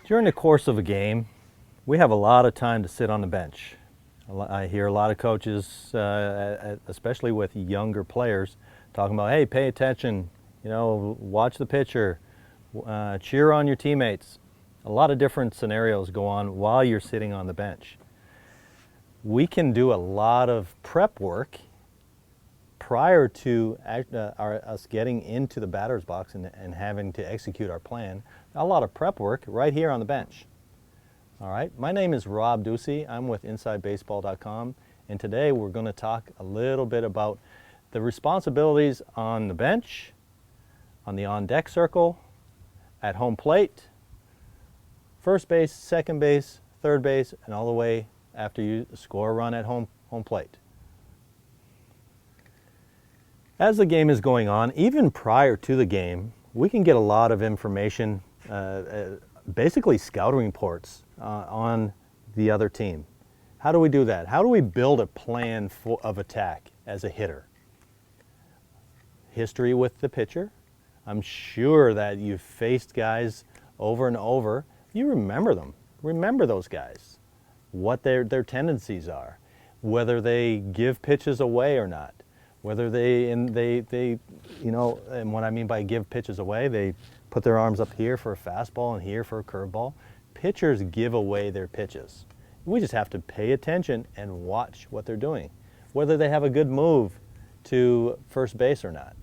During the course of a game, we have a lot of time to sit on the bench. I hear a lot of coaches, especially with younger players, talking about, hey, pay attention, watch the pitcher, cheer on your teammates. A lot of different scenarios go on while you're sitting on the bench. We can do a lot of prep work prior to us getting into the batter's box and having to execute our plan. A lot of prep work right here on the bench. All right, my name is Rob Ducey. I'm with InsideBaseball.com, and today we're going to talk a little bit about the responsibilities on the bench, on the on-deck circle, at home plate, first base, second base, third base, and all the way after you score a run at home plate. As the game is going on, even prior to the game, we can get a lot of information, basically scouting reports on the other team. How do we do that? How do we build a plan of attack as a hitter? History with the pitcher. I'm sure that you've faced guys over and over. You remember them. Remember those guys, what their tendencies are, whether they give pitches away or not. Whether and what I mean by give pitches away, they put their arms up here for a fastball and here for a curveball. Pitchers give away their pitches. We just have to pay attention and watch what they're doing. Whether they have a good move to first base or not.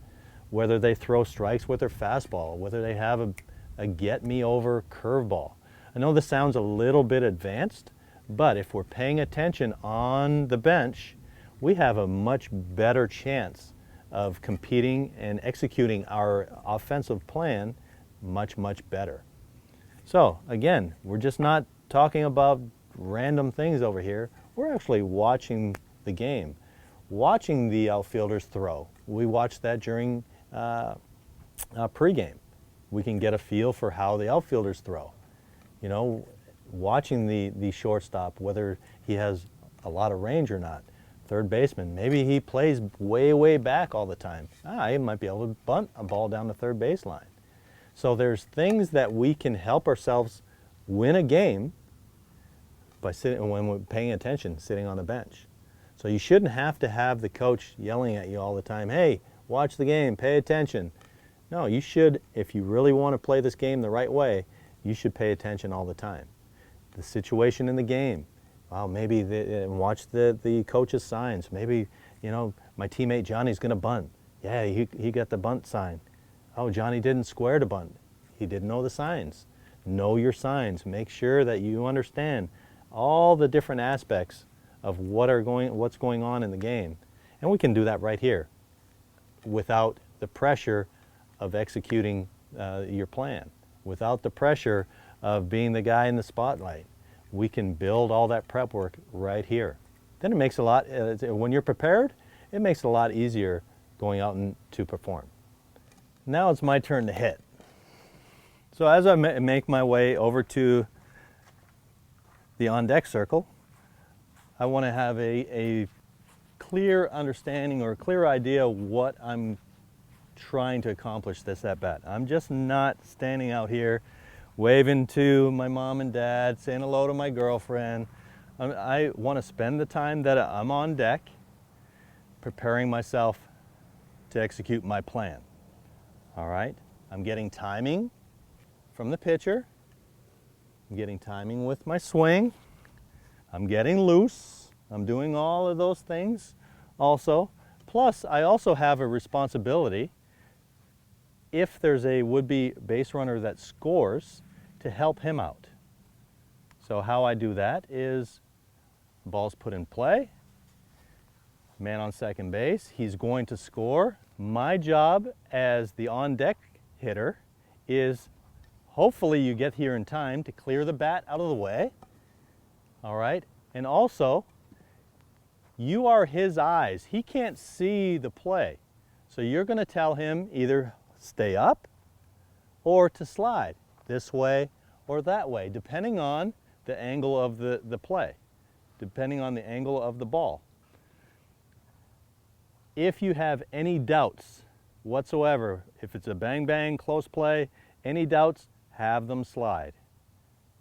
Whether they throw strikes with their fastball. Whether they have a get-me-over curveball. I know this sounds a little bit advanced, but if we're paying attention on the bench, we have a much better chance of competing and executing our offensive plan much, much better. So again, we're just not talking about random things over here. We're actually watching the game, watching the outfielders throw. We watch that during pregame. We can get a feel for how the outfielders throw. Watching the shortstop, whether he has a lot of range or not. Third baseman, maybe he plays way, way back all the time. He might be able to bunt a ball down the third baseline. So there's things that we can help ourselves win a game by sitting, when we're paying attention, sitting on the bench. So you shouldn't have to have the coach yelling at you all the time, hey, watch the game, pay attention. No, you should, if you really want to play this game the right way, you should pay attention all the time. The situation in the game. Well, maybe watch the coach's signs. Maybe, my teammate Johnny's going to bunt. Yeah, he got the bunt sign. Oh, Johnny didn't square to bunt. He didn't know the signs. Know your signs. Make sure that you understand all the different aspects of what's going on in the game. And we can do that right here without the pressure of executing your plan, without the pressure of being the guy in the spotlight. We can build all that prep work right here. Then it makes when you're prepared, it makes it a lot easier going out and to perform. Now it's my turn to hit. So as I make my way over to the on-deck circle, I want to have a clear understanding or a clear idea of what I'm trying to accomplish this at bat. I'm just not standing out here waving to my mom and dad, saying hello to my girlfriend. I want to spend the time that I'm on deck preparing myself to execute my plan. All right? I'm getting timing from the pitcher. I'm getting timing with my swing. I'm getting loose. I'm doing all of those things also. Plus, I also have a responsibility if there's a would-be base runner that scores, to help him out. So how I do that is ball's put in play, man on second base, he's going to score. My job as the on-deck hitter is hopefully you get here in time to clear the bat out of the way, all right? And also, you are his eyes. He can't see the play. So you're going to tell him either stay up or to slide this way or that way, depending on the angle of the play, depending on the angle of the ball. If you have any doubts whatsoever, if it's a bang-bang close play, any doubts, have them slide.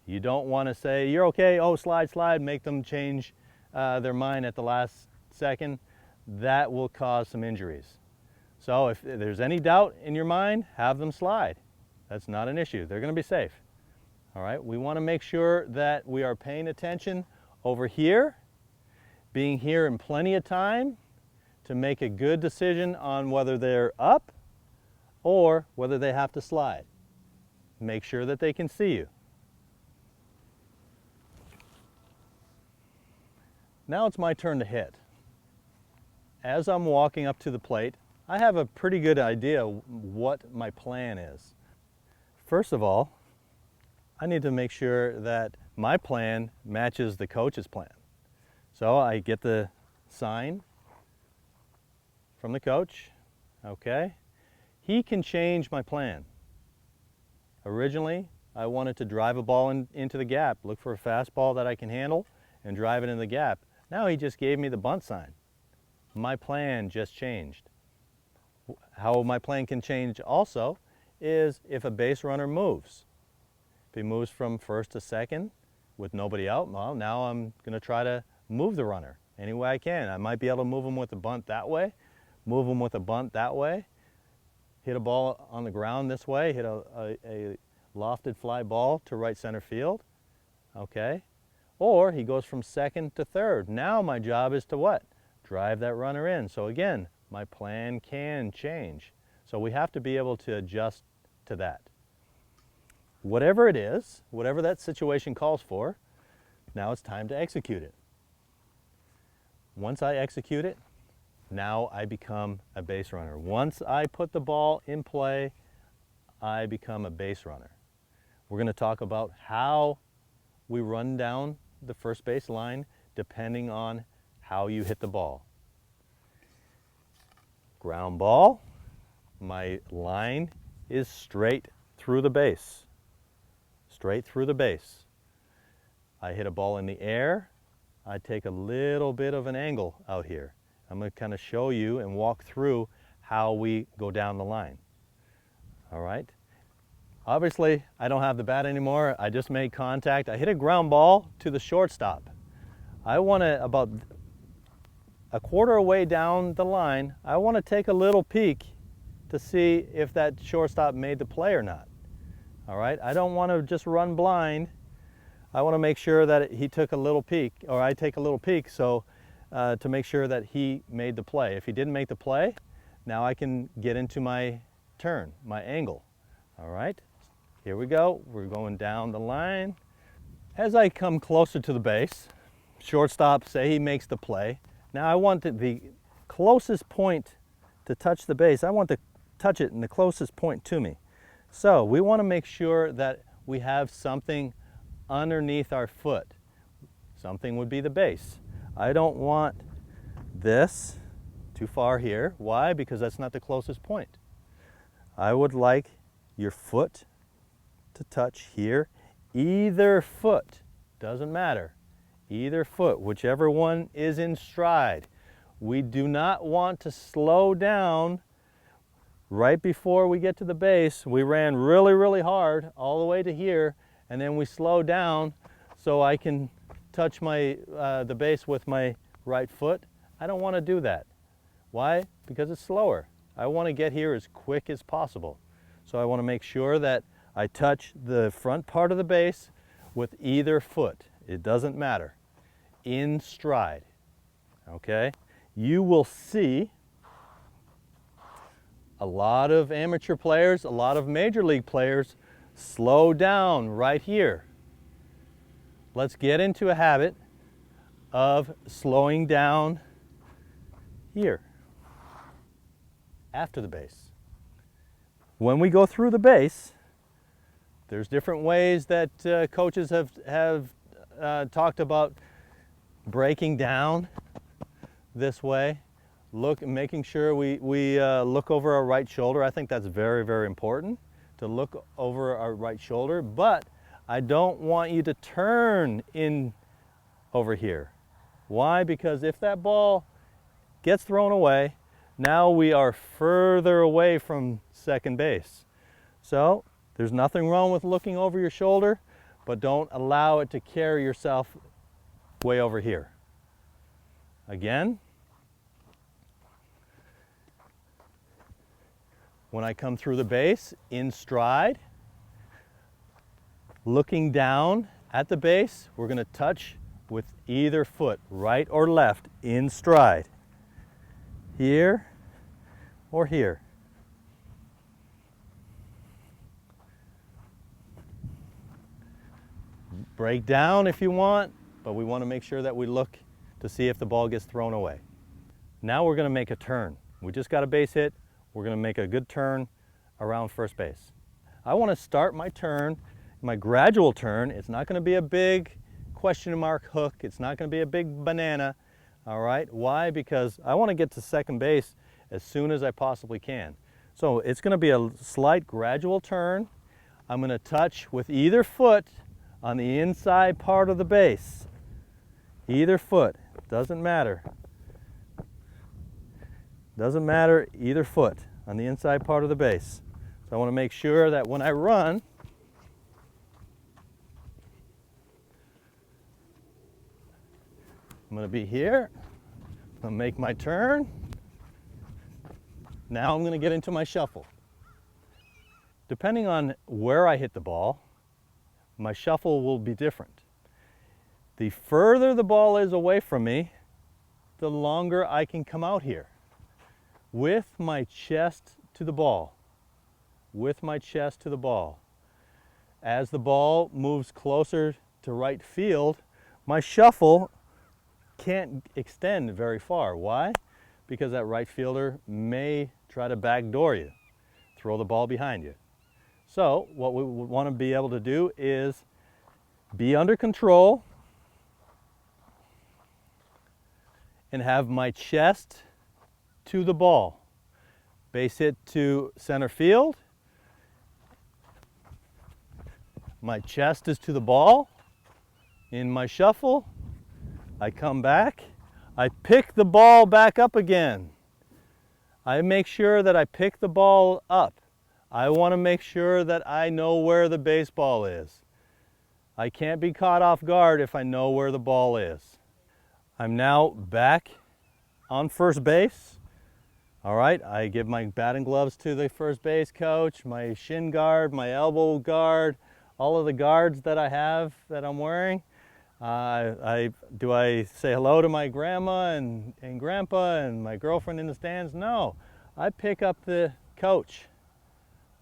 You don't want to say, you're okay, oh, slide, slide, make them change their mind at the last second. That will cause some injuries. So if there's any doubt in your mind, have them slide. That's not an issue. They're going to be safe. All right, we want to make sure that we are paying attention over here, being here in plenty of time to make a good decision on whether they're up or whether they have to slide. Make sure that they can see you. Now it's my turn to hit. As I'm walking up to the plate, I have a pretty good idea what my plan is. First of all, I need to make sure that my plan matches the coach's plan. So I get the sign from the coach, okay? He can change my plan. Originally, I wanted to drive a ball into the gap, look for a fastball that I can handle and drive it in the gap. Now he just gave me the bunt sign. My plan just changed. How my plan can change also is if a base runner moves. If he moves from first to second with nobody out, well, now I'm going to try to move the runner any way I can. I might be able to move him with a bunt that way, move him with a bunt that way, hit a ball on the ground this way, hit a lofted fly ball to right center field, okay? Or he goes from second to third. Now my job is to what? Drive that runner in. So again, my plan can change. So we have to be able to adjust to that. Whatever it is, whatever that situation calls for, now it's time to execute it. Once I execute it, now I become a base runner. Once I put the ball in play, I become a base runner. We're going to talk about how we run down the first base line depending on how you hit the ball. Ground ball, my line is straight through the base. Straight through the base. I hit a ball in the air, I take a little bit of an angle out here. I'm going to kind of show you and walk through how we go down the line. All right? Obviously, I don't have the bat anymore. I just made contact. I hit a ground ball to the shortstop. I want to, about a quarter way down the line, I want to take a little peek to see if that shortstop made the play or not. All right? I don't want to just run blind. I want to make sure that he took a little peek, or I take a little peek, so to make sure that he made the play. If he didn't make the play, now I can get into my turn, my angle. All right? Here we go. We're going down the line. As I come closer to the base, shortstop, say he makes the play. Now I want the closest point to touch the base. I want to touch it in the closest point to me. So we want to make sure that we have something underneath our foot. Something would be the base. I don't want this too far here. Why? Because that's not the closest point. I would like your foot to touch here. Either foot, doesn't matter. Either foot, whichever one is in stride. We do not want to slow down right before we get to the base. We ran really, really hard all the way to here, and then we slow down so I can touch my the base with my right foot. I don't want to do that. Why? Because it's slower. I want to get here as quick as possible. So I want to make sure that I touch the front part of the base with either foot. It doesn't matter. In stride. Okay? You will see a lot of amateur players, a lot of major league players slow down right here. Let's get into a habit of slowing down here after the base. When we go through the base, there's different ways that coaches have talked about breaking down this way. Making sure we look over our right shoulder. I think that's very, very important to look over our right shoulder, but I don't want you to turn in over here. Why? Because if that ball gets thrown away, now we are further away from second base. So there's nothing wrong with looking over your shoulder, but don't allow it to carry yourself way over here. Again, when I come through the base, in stride, looking down at the base, we're going to touch with either foot, right or left, in stride. Here or here. Break down if you want, but we want to make sure that we look to see if the ball gets thrown away. Now we're going to make a turn. We just got a base hit. We're going to make a good turn around first base. I want to start my turn, my gradual turn. It's not going to be a big question mark hook. It's not going to be a big banana. All right. Why? Because I want to get to second base as soon as I possibly can. So it's going to be a slight gradual turn. I'm going to touch with either foot on the inside part of the base. Either foot. Doesn't matter. Doesn't matter, either foot on the inside part of the base. So I want to make sure that when I run, I'm going to be here. I'm going to make my turn. Now I'm going to get into my shuffle. Depending on where I hit the ball, my shuffle will be different. The further the ball is away from me, the longer I can come out here. With my chest to the ball. With my chest to the ball. As the ball moves closer to right field, my shuffle can't extend very far. Why? Because that right fielder may try to backdoor you, throw the ball behind you. So what we want to be able to do is be under control and have my chest to the ball. Base hit to center field. My chest is to the ball. In my shuffle, I come back. I pick the ball back up again. I make sure that I pick the ball up. I want to make sure that I know where the baseball is. I can't be caught off guard if I know where the ball is. I'm now back on first base. All right, I give my batting gloves to the first base coach, my shin guard, my elbow guard, all of the guards that I have that I'm wearing. Do I say hello to my grandma and grandpa and my girlfriend in the stands? No, I pick up the coach.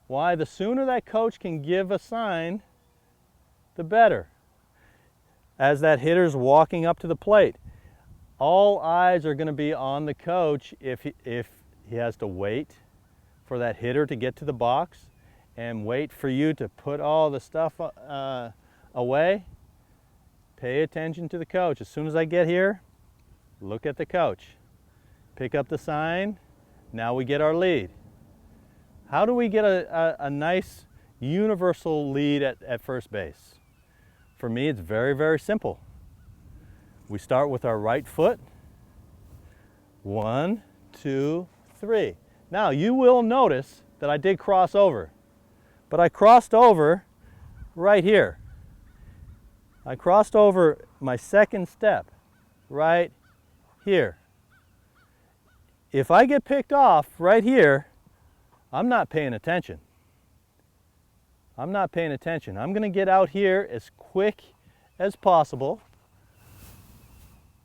Why? The sooner that coach can give a sign, the better. As that hitter's walking up to the plate, all eyes are going to be on the coach if he has to wait for that hitter to get to the box and wait for you to put all the stuff away. Pay attention to the coach. As soon as I get here, look at the coach. Pick up the sign. Now we get our lead. How do we get a nice universal lead at first base? For me, it's very, very simple. We start with our right foot. 1, 2, 3. Now you will notice that I did cross over, but I crossed over right here. I crossed over my second step right here. If I get picked off right here, I'm not paying attention. I'm not paying attention. I'm going to get out here as quick as possible.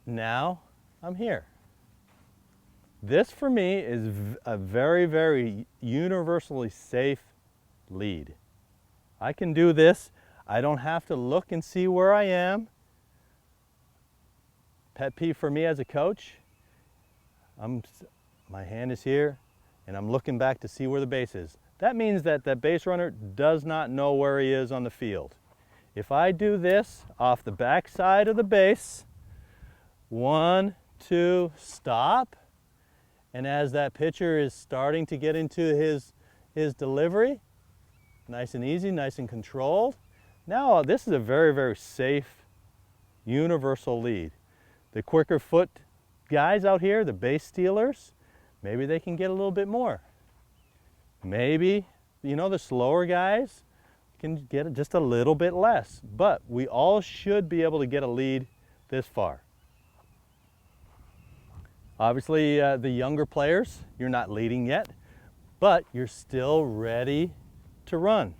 Now I'm here. This for me is a very, very universally safe lead. I can do this. I don't have to look and see where I am. Pet peeve for me as a coach, my hand is here and I'm looking back to see where the base is. That means that that base runner does not know where he is on the field. If I do this off the back side of the base, 1, 2, stop. And as that pitcher is starting to get into his delivery, nice and easy, nice and controlled. Now this is a very, very safe, universal lead. The quicker foot guys out here, the base stealers, maybe they can get a little bit more. Maybe, the slower guys can get just a little bit less, but we all should be able to get a lead this far. Obviously, the younger players, you're not leading yet, but you're still ready to run.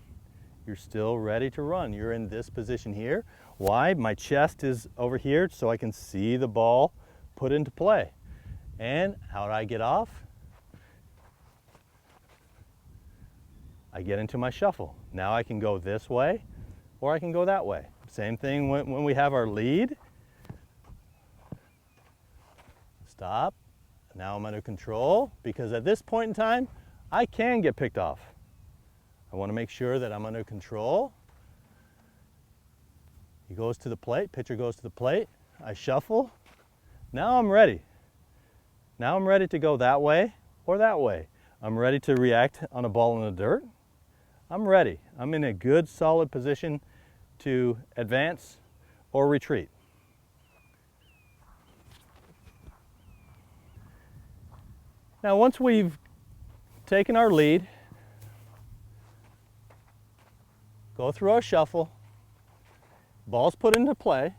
You're still ready to run. You're in this position here. Why? My chest is over here so I can see the ball put into play. And how do I get off? I get into my shuffle. Now I can go this way or I can go that way. Same thing when we have our lead. Stop. Now I'm under control because at this point in time, I can get picked off. I want to make sure that I'm under control. He goes to the plate, pitcher goes to the plate. I shuffle. Now I'm ready. Now I'm ready to go that way or that way. I'm ready to react on a ball in the dirt. I'm ready. I'm in a good, solid position to advance or retreat. Now, once we've taken our lead, go through our shuffle, ball's put into play.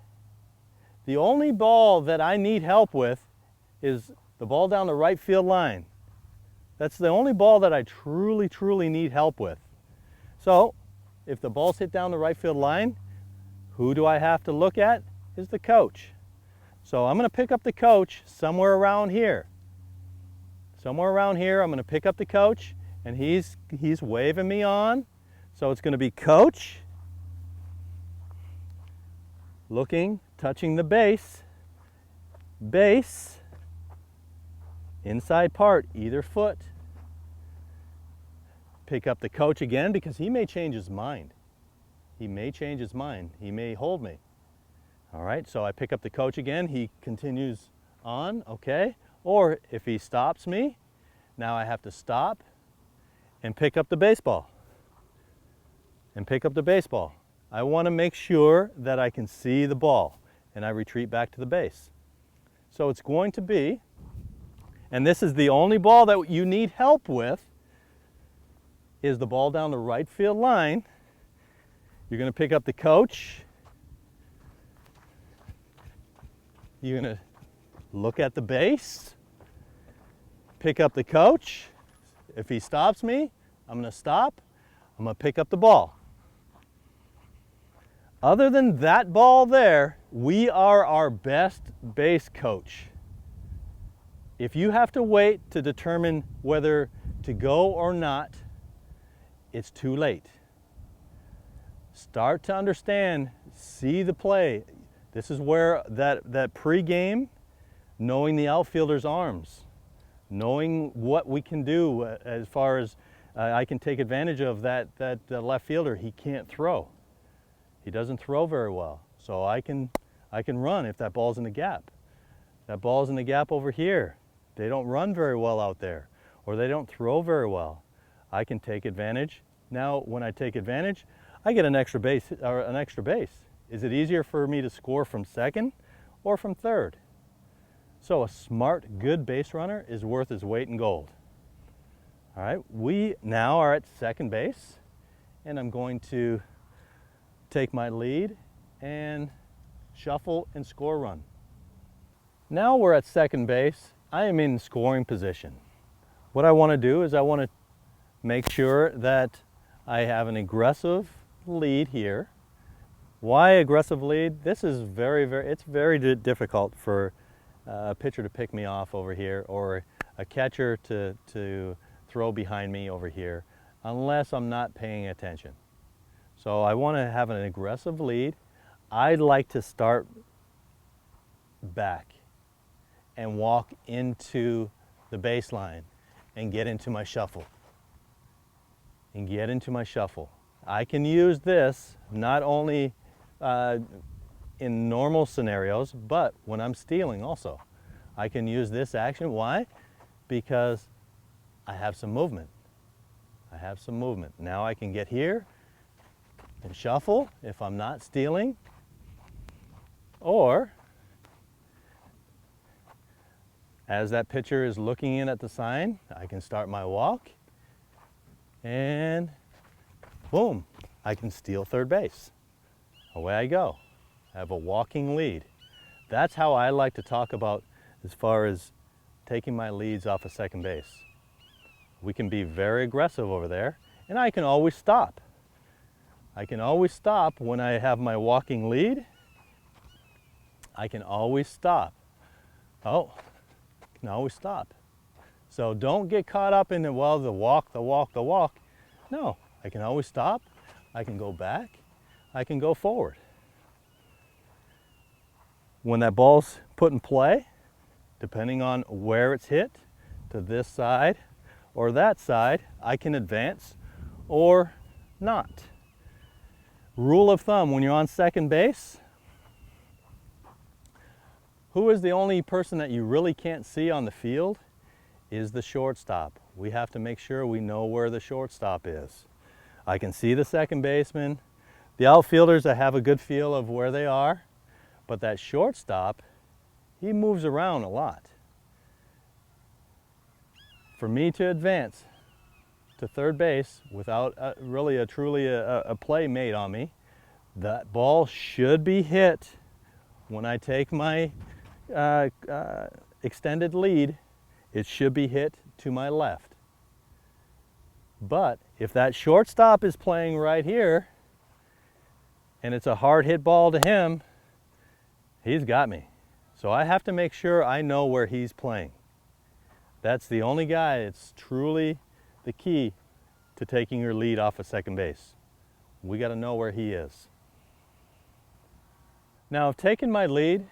The only ball that I need help with is the ball down the right field line. That's the only ball that I truly need help with. So, if the ball's hit down the right field line, who do I have to look at? Is the coach. So I'm going to pick up the coach somewhere around here. Somewhere around here, I'm going to pick up the coach, and he's waving me on. So it's going to be coach, looking, touching the base, base, inside part, either foot. Pick up the coach again because he may change his mind. He may change his mind. He may hold me. All right, so I pick up the coach again. He continues on, okay? Or if he stops me, now I have to stop and pick up the baseball. And pick up the baseball. I want to make sure that I can see the ball, and I retreat back to the base. So it's going to be, and this is the only ball that you need help with, is the ball down the right field line. You're going to pick up the coach. You're going to look at the base, pick up the coach. If he stops me, I'm going to stop. I'm going to pick up the ball. Other than that ball there, we are our best base coach. If you have to wait to determine whether to go or not, it's too late. Start to understand, see the play. This is where that pre-game, knowing the outfielder's arms, knowing what we can do as far as I can take advantage of that left fielder. He can't throw. He doesn't throw very well. So I can run if that ball's in the gap. That ball's in the gap over here. They don't run very well out there, or they don't throw very well. I can take advantage. Now, when I take advantage, I get an extra base. Is it easier for me to score from second or from third? So a smart, good base runner is worth his weight in gold. All right, we now are at second base, and I'm going to take my lead and shuffle and score a run. Now we're at second base. I am in scoring position. What I want to do is I want to make sure that I have an aggressive lead here. Why aggressive lead? This is it's very difficult for a pitcher to pick me off over here, or a catcher to throw behind me over here, unless I'm not paying attention. So I want to have an aggressive lead. I'd like to start back and walk into the baseline and get into my shuffle. I can use this not only in normal scenarios, but when I'm stealing also. I can use this action. Why? Because I have some movement. Now I can get here and shuffle if I'm not stealing, or as that pitcher is looking in at the sign, I can start my walk and boom, I can steal third base. Away I go. I have a walking lead. That's how I like to talk about as far as taking my leads off of second base. We can be very aggressive over there, and I can always stop. I can always stop when I have my walking lead. I can always stop. Oh, I can always stop. So don't get caught up in the, well, the walk. No, I can always stop. I can go back. I can go forward. When that ball's put in play, depending on where it's hit, to this side or that side, I can advance or not. Rule of thumb, when you're on second base, who is the only person that you really can't see on the field? Is the shortstop. We have to make sure we know where the shortstop is. I can see the second baseman. The outfielders, I have a good feel of where they are, but that shortstop, he moves around a lot. For me to advance to third base without really truly a play made on me, that ball should be hit when I take my extended lead. It should be hit to my left. But if that shortstop is playing right here and it's a hard hit ball to him, he's got me. So I have to make sure I know where he's playing. That's the only guy. It's truly the key to taking your lead off of second base. We got to know where he is. Now I've taken my lead.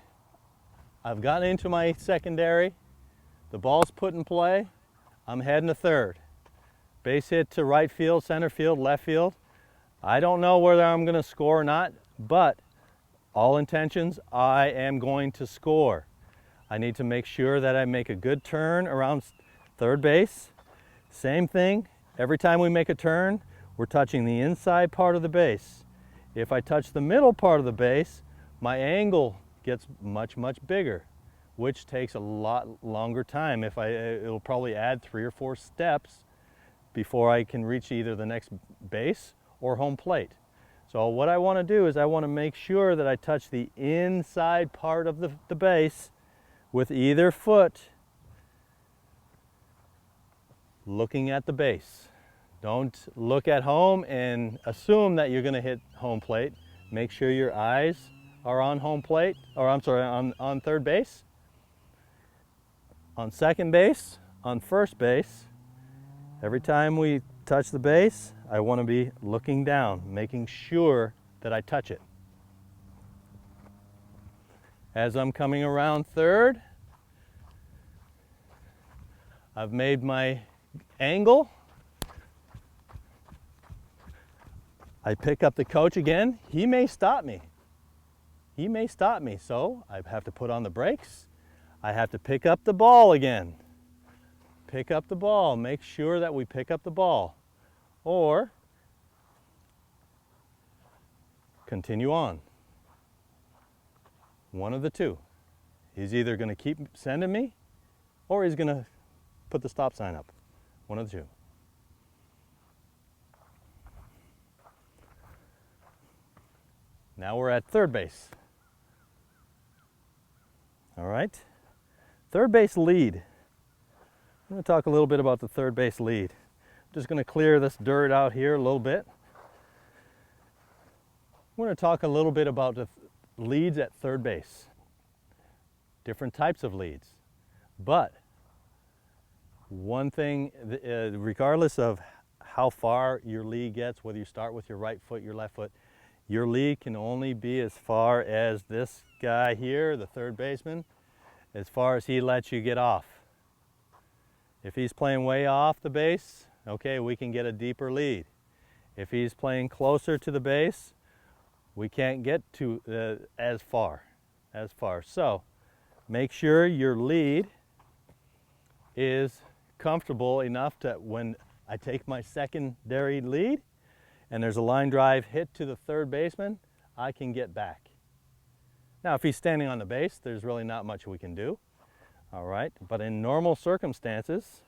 I've gotten into my secondary. The ball's put in play. I'm heading to third. Base hit to right field, center field, left field. I don't know whether I'm going to score or not, but all intentions, I am going to score. I need to make sure that I make a good turn around third base. Same thing, every time we make a turn, we're touching the inside part of the base. If I touch the middle part of the base, my angle gets much bigger, which takes a lot longer time. It'll probably add 3 or 4 steps before I can reach either the next base or home plate. So what I want to do is I want to make sure that I touch the inside part of the base with either foot looking at the base. Don't look at home and assume that you're going to hit home plate. Make sure your eyes are on home plate, or I'm sorry, on third base, on second base, on first base. Every time we touch the base, I want to be looking down, making sure that I touch it. As I'm coming around third, I've made my angle. I pick up the coach again. He may stop me. He may stop me, so I have to put on the brakes. I have to pick up the ball again. Pick up the ball. Make sure that we pick up the ball. Or continue on. One of the two. He's either going to keep sending me or he's going to put the stop sign up. One of the two. Now we're at third base. All right. Third base lead. I'm going to talk a little bit about the third base lead. I'm just going to clear this dirt out here a little bit. We're going to talk a little bit about the leads at third base. Different types of leads. But one thing, regardless of how far your lead gets, whether you start with your right foot, your left foot, your lead can only be as far as this guy here, the third baseman, as far as he lets you get off. If he's playing way off the base, okay, we can get a deeper lead. If he's playing closer to the base, we can't get to as far. So make sure your lead is comfortable enough that when I take my secondary lead and there's a line drive hit to the third baseman, I can get back. Now, if he's standing on the base, there's really not much we can do. All right, but in normal circumstances,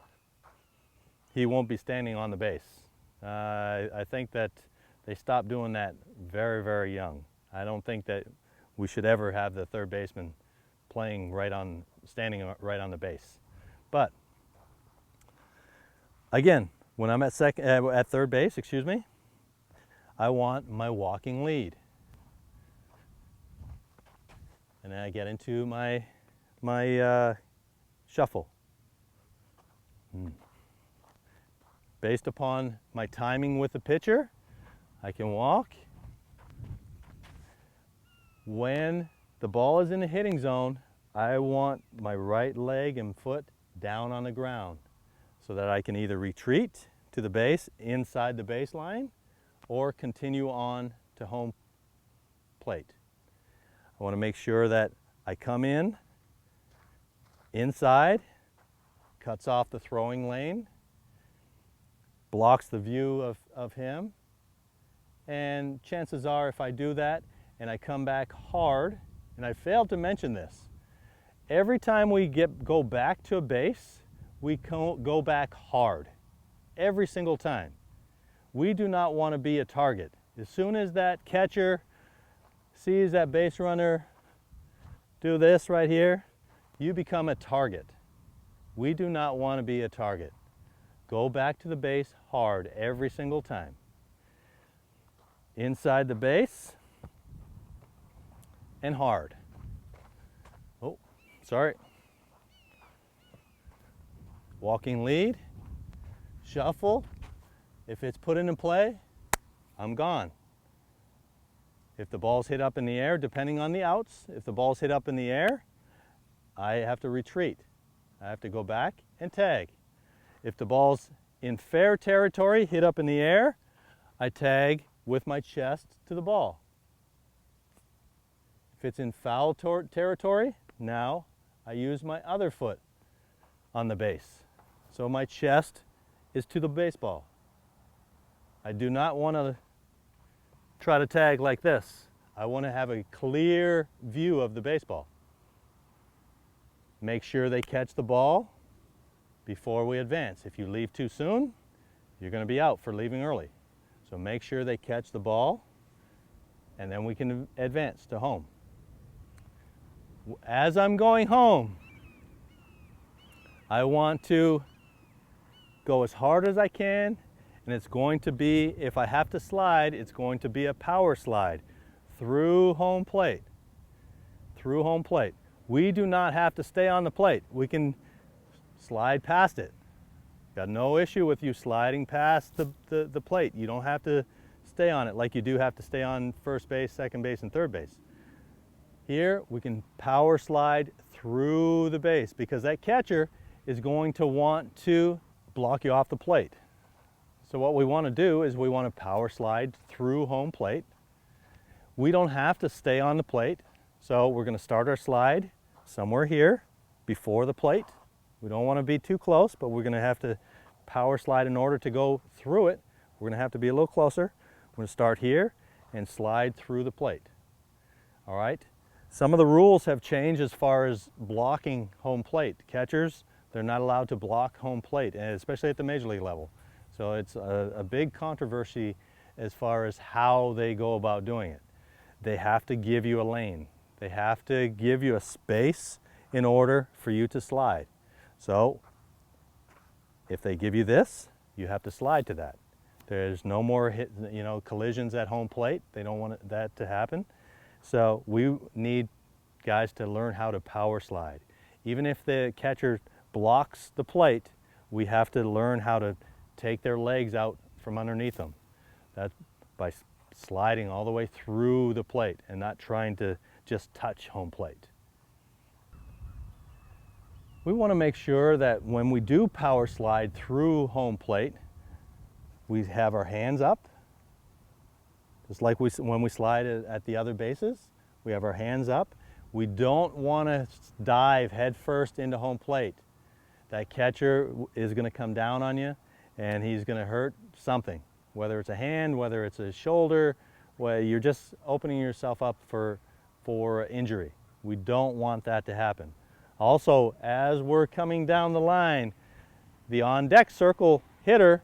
he won't be standing on the base. I think that They stop doing that very, very young. I don't think that we should ever have the third baseman standing right on the base. But again, when I'm at third base, I want my walking lead. And then I get into my shuffle. Based upon my timing with the pitcher, I can walk. When the ball is in the hitting zone, I want my right leg and foot down on the ground so that I can either retreat to the base inside the baseline or continue on to home plate. I want to make sure that I come in inside, cuts off the throwing lane, blocks the view of him, and chances are if I do that and I come back hard, and I failed to mention this, every time we go back to a base, we go back hard, every single time. We do not want to be a target. As soon as that catcher sees that base runner do this right here, you become a target. We do not want to be a target. Go back to the base hard every single time. Inside the base and hard. Oh, sorry. Walking lead, shuffle. If it's put into play, I'm gone. If the ball's hit up in the air, depending on the outs, if the ball's hit up in the air, I have to retreat. I have to go back and tag. If the ball's in fair territory, hit up in the air, I tag with my chest to the ball. If it's in foul territory, now I use my other foot on the base. So my chest is to the baseball. I do not want to try to tag like this. I want to have a clear view of the baseball. Make sure they catch the ball before we advance. If you leave too soon, you're going to be out for leaving early. So make sure they catch the ball, and then we can advance to home. As I'm going home, I want to go as hard as I can, and it's going to be, if I have to slide, it's going to be a power slide through home plate. Through home plate. We do not have to stay on the plate. We can slide past it. Got no issue with you sliding past the plate. You don't have to stay on it like you do have to stay on first base, second base, and third base. Here, we can power slide through the base because that catcher is going to want to block you off the plate. So what we want to do is we want to power slide through home plate. We don't have to stay on the plate, so we're going to start our slide somewhere here before the plate. We don't want to be too close, but we're going to have to power slide in order to go through it. We're going to have to be a little closer. We're going to start here and slide through the plate. All right? Some of the rules have changed as far as blocking home plate. Catchers, they're not allowed to block home plate, and especially at the major league level. So it's a big controversy as far as how they go about doing it. They have to give you a lane. They have to give you a space in order for you to slide. So if they give you this, you have to slide to that. There's no more collisions at home plate. They don't want that to happen. So we need guys to learn how to power slide. Even if the catcher blocks the plate, we have to learn how to take their legs out from underneath them. That's by sliding all the way through the plate and not trying to just touch home plate. We want to make sure that when we do power slide through home plate, we have our hands up. Just like when we slide at the other bases, we have our hands up. We don't want to dive head first into home plate. That catcher is going to come down on you and he's going to hurt something, whether it's a hand, whether it's a shoulder, where you're just opening yourself up for injury. We don't want that to happen. Also, as we're coming down the line, the on-deck circle hitter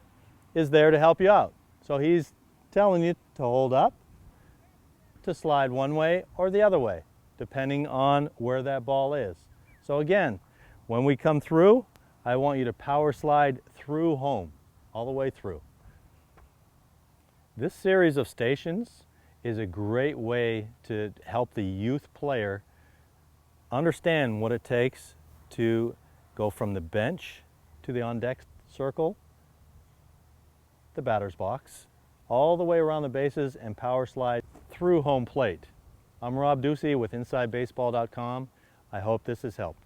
is there to help you out. So he's telling you to hold up, to slide one way or the other way, depending on where that ball is. So again, when we come through, I want you to power slide through home, all the way through. This series of stations is a great way to help the youth player understand what it takes to go from the bench to the on-deck circle, the batter's box, all the way around the bases and power slide through home plate. I'm Rob Ducey with InsideBaseball.com. I hope this has helped.